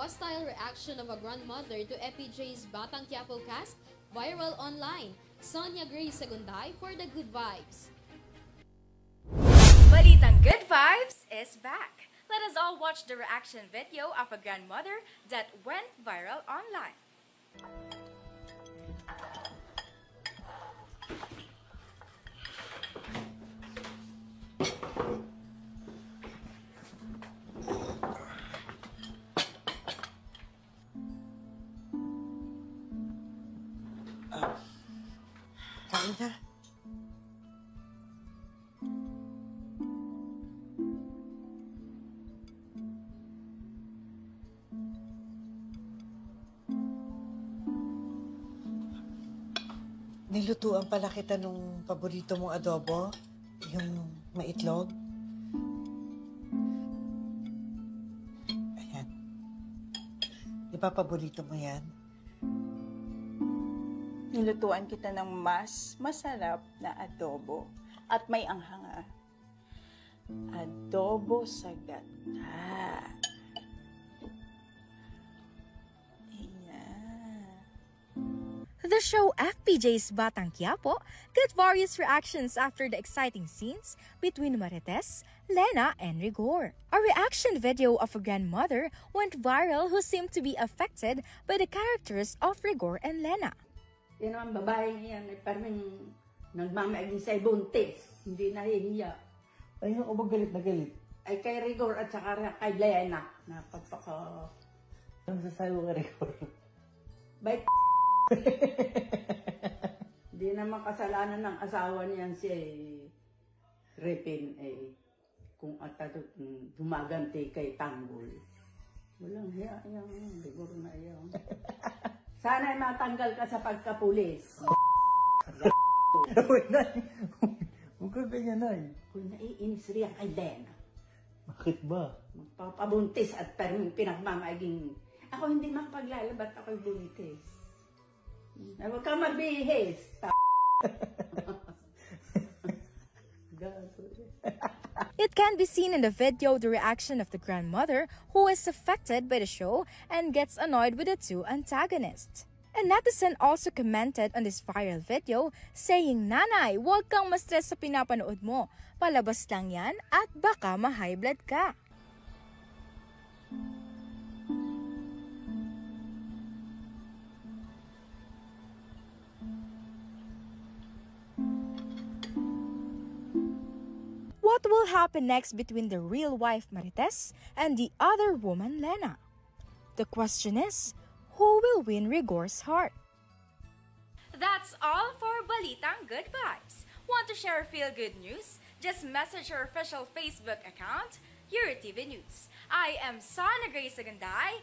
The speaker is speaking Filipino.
hostile reaction of a grandmother to EPJ's Batang Quiapo cast viral online. Sonia Grace Sagunday for the Good Vibes. Balitang Good Vibes is back. Let us all watch the reaction video of a grandmother that went viral online. Kain ka. Nilutuan pala kita nung paborito mong adobo, yung maitlog. Ayan. Di ba paborito mo yan? Nilutuan kita ng mas masarap na adobo at may anghanga. Adobo sa gata. The show FPJ's Batang Quiapo got various reactions after the exciting scenes between Marites, Lena, and Rigor. A reaction video of a grandmother went viral who seemed to be affected by the characters of Rigor and Lena. Yan ang babae niyan, parang nagmamaiging sa buntis, hindi nahihiya. Ay, ako ba galit na galit? Ay kay Rigor at saka kay Lena, na pagpaka... Ano sasabi mo kay Rigor? Bait Hindi naman kasalanan ng asawa niyan si Repin kung dumaganti kay Tanggol. Walang hiya yung Rigor na yan. Sana ay matanggal ka sa pagkapulis. Uy, Nay! Huwag ka ganyan, Nay. Kung naiinis riyan kay Lena. Bakit ba? Magpapabuntis at pinagmamaiging. Ako hindi makapaglalaba at ako'y buntis. Huwag kang mabihis. It can be seen in the video the reaction of the grandmother who is affected by the show and gets annoyed with the two antagonists. A netizen also commented on this viral video saying, "Nanay, huwag kang ma-stress sa pinapanood mo. Palabas lang yan at baka ma-high blood ka." What will happen next between the real wife Marites and the other woman Lena? The question is, who will win Rigor's heart? That's all for Balitang Good Vibes. Want to share feel-good news? Just message our official Facebook account, EuroTV News. I am Sonia Grace Sagunday.